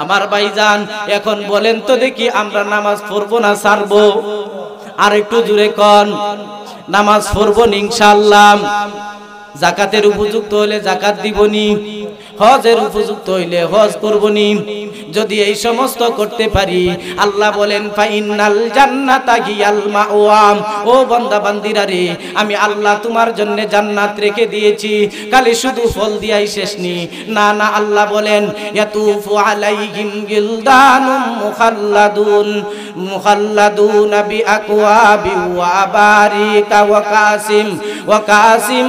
আমার ভাইজান এখন বলেন তো দেখি আমরা নামাজ পড়বো না ছাড়বো? আর একটু জোরে কোন। নামাজ পড়বো ইনশাআল্লাহ, যাকাতের উপযুক্ত হলে যাকাত দিবনি, হজের উপযুক্ত হইলে হজ করবনি। যদি এই সমস্ত করতে পারি, আল্লাহ বলেন ফা ইন্নাল জান্নাতা হিয়াল মাওয়া। ও বান্দা বান্দিরা রে, আমি আল্লাহ তোমার জন্য জান্নাত রেখে দিয়েছি। খালি শুধু ফল দিয়াই শেষ নি, না না, আল্লাহ বলেন ইয়াতুফু আলাইহিম গিলদানুম মুখাল্লাদুন বিআকওয়াবি ওয়া আবারিকা ওয়া কাসিম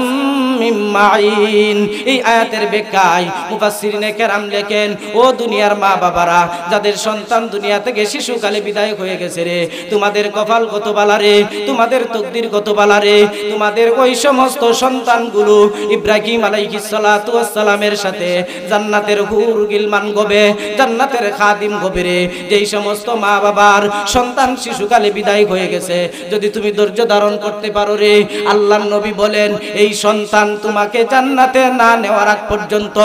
মিন মাইন। এই আয়াতের ব্যাখ্যায় মুফাসসিরিনে কেরাম লেখেন ও দুনিয়ার মা বাবারা, যাদের সন্তান দুনিয়া থেকে শিশুকালে বিদায় হয়ে গেছে রে, তোমাদের কপাল কত বালা রে, তোমাদের তকদির কত বালা রে। তোমাদের ওই সমস্ত সন্তানগুলো ইব্রাহিম আলাইহিস সালাতু ওয়াস সালামের সাথে জান্নাতের হুর গিলমান গবে, জান্নাতের খাদিম গবে রে। যেই সমস্ত মা বাবার সন্তান শিশুকালে বিদায় হয়ে গেছে, যদি তুমি ধৈর্য ধারণ করতে পারো রে, আল্লাহর নবী বলেন এই সন্তান তোমাকে জান্নাতে না নেওয়ার আগ পর্যন্ত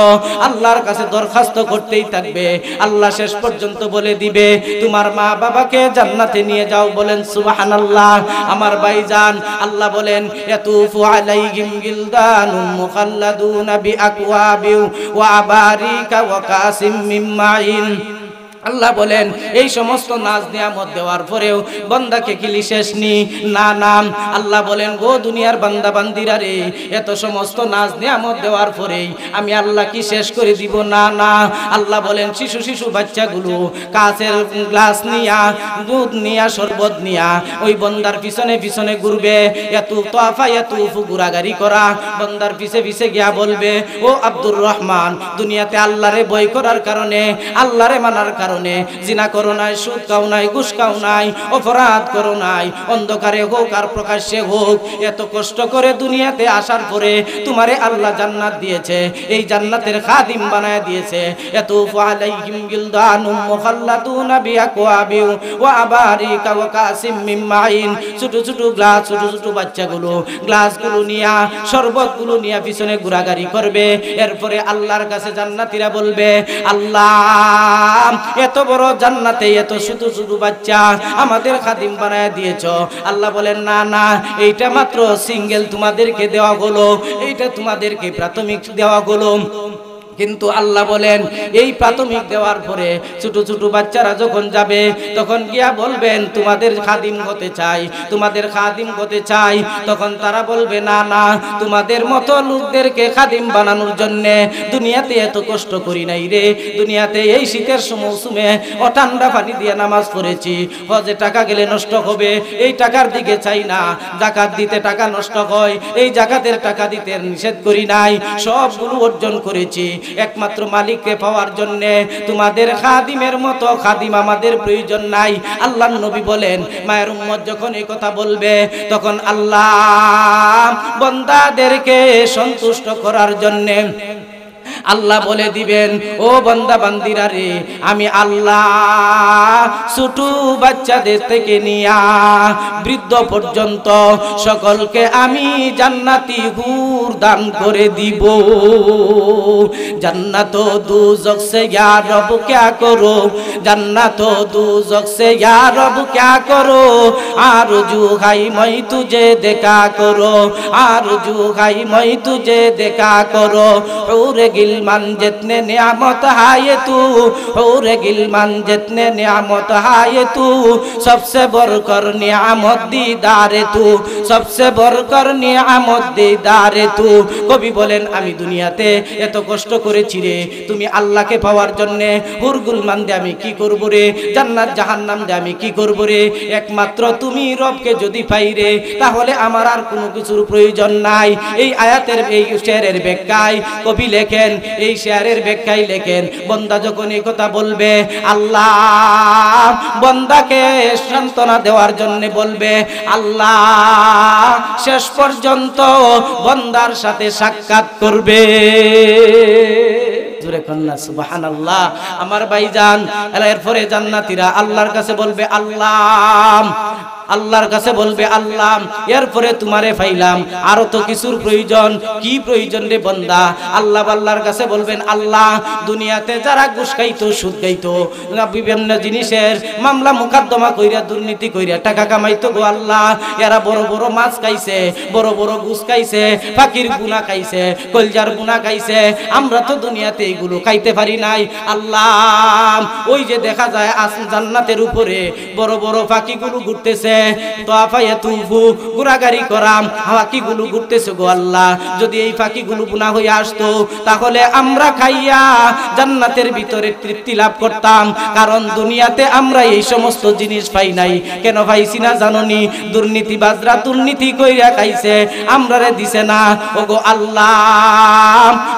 আল্লাহর কাছে দরখাস্ত করতেই থাকবে। আল্লাহ শেষ পর্যন্ত বলে দিবে তোমার মা বাবাকে জান্নাতে নিয়ে যাও। বলেন সুবহানাল্লাহ। আমার ভাইজান আল্লাহ বলেন ইয়াতুফু আলাইহিম গিলদানুম মুখাল্লাদুনা বিআকওয়াবি ওয়া আবারিকা ওয়া কাসিম মিন মাইন। আল্লাহ বলেন এই সমস্ত নাজ নিয়ামত দেওয়ার পরেও বান্দাকে কি শেষ নি? না নাম। আল্লাহ বলেন গো দুনিয়ার বান্দা বান্দিরা রে, এত সমস্ত নাজ নিয়ামত দেওয়ার পরেই আমি আল্লাহ কি শেষ করে দিব? না না। আল্লাহ বলেন শিশু বাচ্চাগুলো কাচের গ্লাস নিয়া, দুধ নিয়া, শরবত নিয়া ওই বান্দার পিছনে পিছনে ঘুরবে, এত তোয়াফা এত ঘুরাগাড়ি করা, বান্দার পিছে পিছে গিয়া বলবে ও আব্দুর রহমান, দুনিয়াতে আল্লাহরে ভয় করার কারণে, আল্লাহরে মানার কারণে জিনা করো নাই, সুদ খাও নাই, ঘুষ খাও নাই, অপরাধ করো নাই, অন্ধকারে হোক আর প্রকাশ্যে হোক, এত কষ্ট করে দুনিয়াতে আসার পরে তোমারে আল্লাহ জান্নাত দিয়েছে, এই জান্নাতের খাদিম বানায় দিয়েছে। ইয়াতুফু আলাইহিম গিলদানুম মুখাল্লাদুনা বিআকওয়াবি ওয়া আবারিকা ওয়া কাসিম মিন মাইন। ছোট ছোট গ্লাস, ছোট ছোট বাচ্চাগুলো গ্লাসগুলো নিয়া, শরবতগুলো নিয়া পিছনে ঘোরাঘুরি করবে। এরপরে আল্লাহর কাছে জান্নাতীরা বলবে আল্লাহ এত বড় জান্নাতে এত শুধু শুধু বাচ্চা আমাদের খাদিম বানায় দিয়েছো। আল্লাহ বলেন না না, এইটা মাত্র সিঙ্গেল তোমাদেরকে দেওয়া হলো, এইটা তোমাদেরকে প্রাথমিক দেওয়া হলো। কিন্তু আল্লাহ বলেন এই প্রাথমিক দেওয়ার পরে ছোট ছোট বাচ্চারা যখন যাবে তখন গিয়া বলবেন তোমাদের খাদিম হতে চাই, তোমাদের খাদিম হতে চাই। তখন তারা বলবে না না, তোমাদের মতো লোকদেরকে খাদিম বানানোর জন্য দুনিয়াতে এত কষ্ট করি নাই রে। দুনিয়াতে এই শীতের মৌসুমে ও ঠান্ডা পানি দিয়ে নামাজ পড়েছি, হজে টাকা গেলে নষ্ট হবে এই টাকার দিকে চাই না। যাকাত দিতে টাকা নষ্ট হয়, এই যাকাতের টাকা দিতে নিষেধ করি নাই, সবগুলো অর্জন করেছি একমাত্র মালিককে পাওয়ার জন্য। তোমাদের খাদিমের মতো খাদিম আমাদের প্রয়োজন নাই। আল্লাহর নবী বলেন মায়ের উম্মত যখন এই কথা বলবে তখন আল্লাহ বান্দাদেরকে সন্তুষ্ট করার জন্য আল্লাহ বলে দিবেন ও বান্দা বান্দিরা রে, আমি আল্লাহ ছোট বাচ্চাদের থেকে নিয়া বৃদ্ধ পর্যন্ত সকলকে আমি জান্নাতি হুর দান করে দিব। জান্নাত ও দুজক সে ইয়া রব क्या करो, জান্নাত ও দুজক সে ইয়া রব क्या करो, आरज़ू है मैं तुझे देखा करो, आरज़ू है मैं तुझे देखा करो। हूर गिलमान जितने नियामत है तू, हूर गिलमान जितने नियामत है तू, सबसे बढ़कर नियामत दीदार तू, सबसे बढ़कर नियामत दीदार तू। কবি বলেন আমি দুনিয়াতে এত কষ্ট করেছি রে, তুমি আল্লাহকে পাওয়ার জন্য হুরগুল মান দে আমি কি করব রে, জান্নাত জাহান্নাম দে আমি কি করব রে, একমাত্র তুমি রবকে যদি পাই রে তাহলে আমার আর কোনো কিছুর প্রয়োজন নাই। এই আয়াতের এই শেয়ারের ব্যাখ্যায় কবি লেখেন, এই শেয়ারের ব্যাখ্যায় লেখেন বান্দা যখন এই কথা বলবে আল্লাহ বান্দাকে সান্ত্বনা দেওয়ার জন্য বলবে, আল্লাহ শেষ পর্যন্ত বান্দার সাথে সাক্ষাৎ করবে। জোরে কন্না সুবহানাল্লাহ। আমার ভাইজান এরপরে জান্নাতীরা আল্লাহর কাছে বলবে আল্লাহ, আল্লাহর কাছে বলবে আল্লাহ এরপরে তোমারে পাইলাম, আরো তো কিছুর প্রয়োজন। কি প্রয়োজন রে বান্দা? আল্লাহ আল্লাহর কাছে বলবেন আল্লাহ দুনিয়াতে যারা ঘুষ খাইতো সুদ খাইতো বিভিন্ন জিনিসের মামলা মোকদ্দমা কইরা দুর্নীতি কইরা টাকা কামাইতো গো আল্লাহ, এরা বড় বড় মাছ খাইছে, বড় বড় ঘুষ খাইছে, ফাকির গুনাহ খাইছে, কলজার গুনাহ খাইছে, আমরা তো দুনিয়াতে এইগুলো খাইতে পারি নাই। আল্লাহ ওই যে দেখা যায় জান্নাতের উপরে বড় বড় ফাকিগুলো ঘুরতেছে, ঘোরাগাড়ি করাম ফাঁকিগুলো ঘুরতেছে গো আল্লাহ, যদি এই ফাঁকিগুলো গুনাহ হয়ে আসতো তাহলে আমরা খাইয়া জান্নাতের ভিতরে তৃপ্তি লাভ করতাম। কারণ দুনিয়াতে আমরা এই সমস্ত জিনিস পাই নাই। কেন পাইছি না জানোনি? দুর্নীতিবাজরা দুর্নীতি কইরা খাইছে, আমরারে দিছে না। ও গো আল্লাহ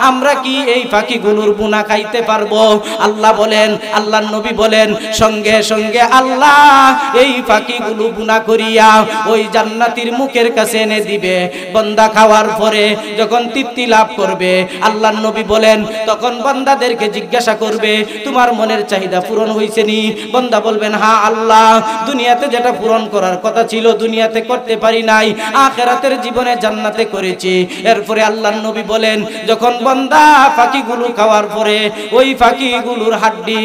আমরা কি এই ফাঁকিগুলোর গুনাহ খাইতে পারবো? আল্লাহ বলেন, আল্লাহর নবী বলেন সঙ্গে সঙ্গে আল্লাহ এই ফাঁকিগুলো গুনাহ করিয়া ওই জান্নাতীর মুখের কাছে এনে দিবে। বান্দা খাওয়ার পরে যখন তৃপ্তি লাভ করবে আল্লাহর নবী বলেন তখন বান্দাদেরকে জিজ্ঞাসা করবে তোমার মনের চাহিদা পূরণ হইছে নি? বান্দা বলবেন হ্যাঁ আল্লাহ, দুনিয়াতে যেটা পূরণ করার কথা ছিল দুনিয়াতে করতে পারি নাই, আখিরাতের জীবনে জান্নাতে করেছি। এরপরে আল্লাহর নবী বলেন যখন বান্দা ফাঁকিগুলো খাওয়ার পরে ওই ফাঁকিগুলোর হাড্ডি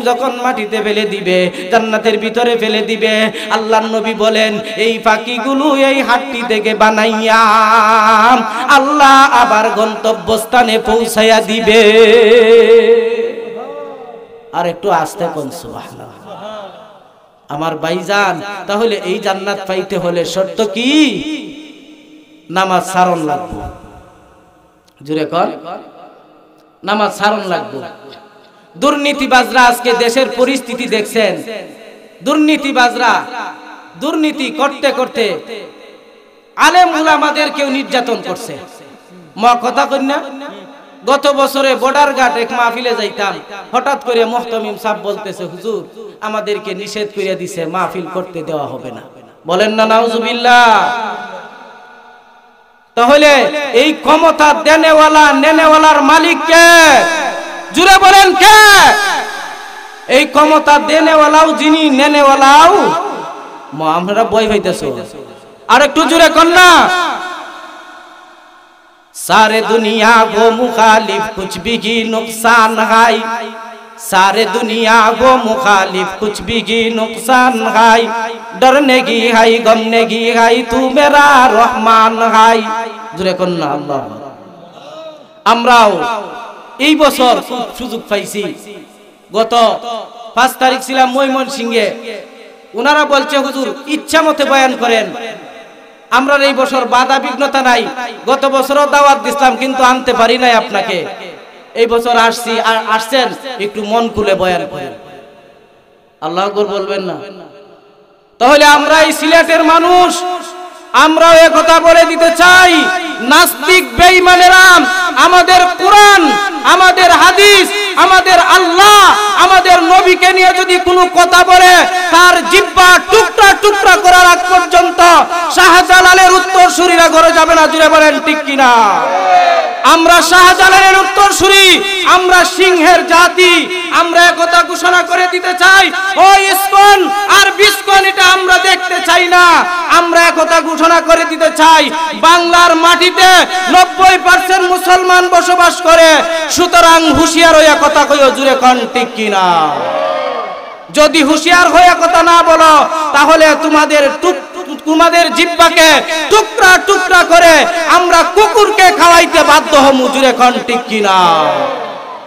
যখন মাটিতে ফেলে দিবে, জান্নাতের ভিতরে ফেলে দিবে, আল্লাহর নবী বলেন এই ফাঁকিগুলো এই হাড্ডি থেকে বানাইয়া আল্লাহ আবার গন্তব্যস্থানে পৌঁছায়া দিবে। আর একটু আস্তে কোন সুবহানাল্লাহ। আমার ভাইজান তাহলে এই জান্নাত পাইতে হলে শর্ত কি? নামাজ সারণ লাগবে। জোরে কর, নামাজ সারণ লাগবে। দুর্নীতিবাজরা আজকে দেশের পরিস্থিতি দেখছেন, দুর্নীতিবাজরা দুর্নীতি করতে করতে আলেম উলামাদেরকেও নির্যাতন করছে। কথা কই না? গত বছরে বর্ডার ঘাট এক মাহফিলে যাইতাম, হঠাৎ করে মুহতামিম সাহেব বলতেছে হুজুর আমাদেরকে নিষেধ করে দিছে, মাহফিল করতে দেওয়া হবে না। বলেন না নাউজুবিল্লাহ। তাহলে এই ক্ষমতা দেনেওয়ালা নেনেওয়ালার মালিক কে? জুড়ে বলেন কে? এই ক্ষমতা দেনেওয়ালাও যিনি, নেনেওয়ালাও আমরা বই হইতেছো। আর একটু জুড়ে কর না। सारे दुनिया को मुखालिफ कुछ भी नुकसान है, सारे दुनिया को मुखालिफ कुछ भी की नुकसान है, डरने की है गमने की है, तू मेरा रहमान है। জোরে কোন না আল্লাহ। আমরাও এই বছর সুযোগ পাইছি। গত 5 তারিখ ছিলাম ময়মনসিংহে, ওনারা বলছে হুজুর ইচ্ছা মতে বয়ান করেন। আমরা এই বছর বাধা বিঘ্নতা নাই, গত বছরও দাওয়াত দিছিলাম কিন্তু আনতে পারি নাই আপনাকে। এই বছর আসছি, আর আসছেন একটু মন খুলে বয়ান করেন। আল্লাহু আকবার বলবেন না? তাহলে আমরা এই সিলেটের মানুষ, আমরাও একথা বলে দিতে চাই, নাস্তিক বেঈমানেরা আমাদের কোরআন, আমাদের হাদিস, আমাদের আল্লাহ, আমাদের নবীকে নিয়ে যদি কোনো কথা বলে তার জিহ্বা টুকরা টুকরা করার আগ পর্যন্ত শাহজালালের উত্তরসূরিরা ঘরে যাবে না। জুড়ে বলেন ঠিক কিনা? আমরা শাহজালালের উত্তরসূরি, আমরা সিংহের জাতি। আমরা একথা ঘোষণা করে দিতে চাই, ও ইসকন আর বিসকন এটা আমরা দেখতে চাই না। আমরা একথা ঘোষণা করে দিতে চাই, বাংলার মাটিতে 90% মুসলমান বসবাস করে, সুতরাং হুঁশিয়ার হয়ে কথা কইও। জুড়ে কোন ঠিক কিনা? যদি হুঁশিয়ার হয়ে কথা না বলো তাহলে তোমাদের জিহ্বাকে টুকরা টুকরা করে আমরা কুকুরকে খাওয়াইতে বাধ্য হব। জুড়ে কোন ঠিক কিনা?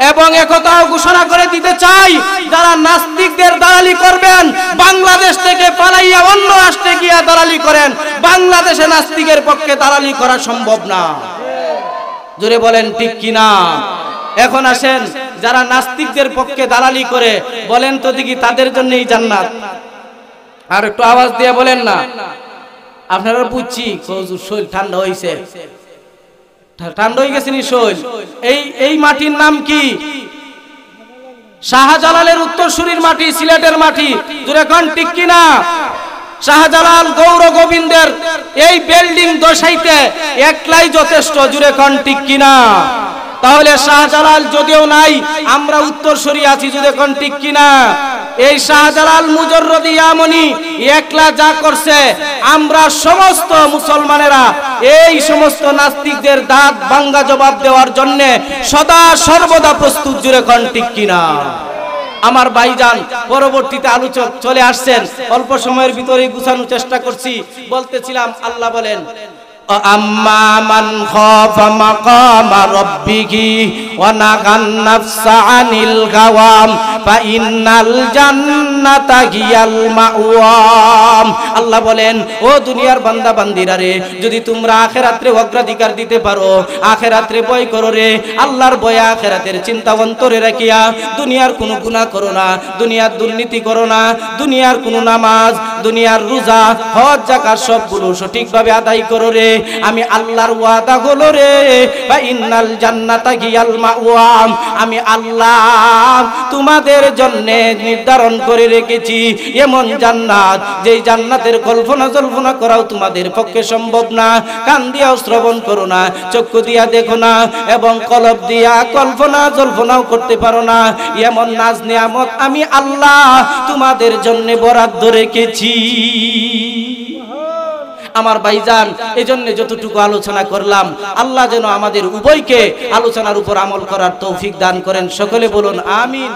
এবং একথাও ঘোষণা করে দিতে চাই, যারা নাস্তিকদের দালালি করবেন, বাংলাদেশ থেকে পালাইয়া অন্য রাষ্ট্রে গিয়া দালালি করেন, বাংলাদেশে নাস্তিকের পক্ষে দালালি করা সম্ভব না। জোরে বলেন ঠিক কিনা? এখন আসেন, যারা নাস্তিকদের পক্ষে দালালি করে বলেন তো দেখি তাদের জন্যই জান্নাত। আর একটু আওয়াজ দিয়ে বলেন না। আপনারা বুঝছি শরীর ঠান্ডা হইছে, ঠান্ডা হয়ে গেছে নি শরীর। এই মাটির নাম কি? শাহজালালের উত্তরসূরির মাটি, সিলেটের মাটি। জোরে কোন ঠিক কিনা? শাহজালাল গৌর গোবিন্দের এই বিল্ডিং দশাইতে একলাই যথেষ্ট। জুড়ে কোন ঠিক কিনা? তাহলে শাহজালাল যদিও নাই, আমরা উত্তরসূরি আছি। জুড়ে কোন ঠিক কিনা? এই শাহজালাল মুজররদি ইয়ামনি একলা যা করছে, আমরা সমস্ত মুসলমানেরা এই সমস্ত নাস্তিকদের দাঁত ভাঙ্গা জবাব দেওয়ার জন্য সদা সর্বদা প্রস্তুত। জুড়ে কোন ঠিক কিনা? আমার ভাইজান পরবর্তীতে আলোচক চলে আসছেন, অল্প সময়ের ভিতরেই গুছানোর চেষ্টা করছি। বলতেছিলাম আল্লাহ বলেন, আম্মা মান খাফা মাকামা রাব্বিহি ওয়া নাহান নাফসা আনিল গাওয়াম ফা ইন্নাল জান্নাতা হিয়াল মাওয়াম। আল্লাহ বলেন, ও দুনিয়ার বান্দা বান্দিরা রে, যদি তোমরা আখিরাতে অগ্রাধিকার দিতে পারো, আখিরাতে ভয় করো রে, আল্লাহর ভয় আখিরাতের চিন্তা অন্তরে রাখিয়া দুনিয়ার কোনো গুনাহ করো না, দুনিয়ার দুর্নীতি করো না, দুনিয়ার কোনো নামাজ, দুনিয়ার রোজা, হজ, যাকাত সবগুলো সঠিকভাবে আদায় করো রে, আমি আল্লাহর ওয়াদা হলো রে, বা ইন্নাল জান্নাতা হিয়াল মাওয়াম, আমি আল্লাহ তোমাদের জন্য নির্ধারণ করে রেখেছি এমন জান্নাত, যেই জান্নাতের কল্পনা জল্পনা করাও তোমাদের পক্ষে সম্ভব না। কান দিয়াও শ্রবণ করো না, চক্ষু দিয়া দেখো না, এবং কলব দিয়া কল্পনা জল্পনাও করতে পারো না, এমন নাজ নিয়ামত আমি আল্লাহ তোমাদের জন্য বরাদ্দ রেখেছি। আমার ভাইজান, এজন্য যতটুকু আলোচনা করলাম, আল্লাহ যেন আমাদের উভয়কে আলোচনার উপর আমল করার তৌফিক দান করেন। সকলে বলুন আমিন।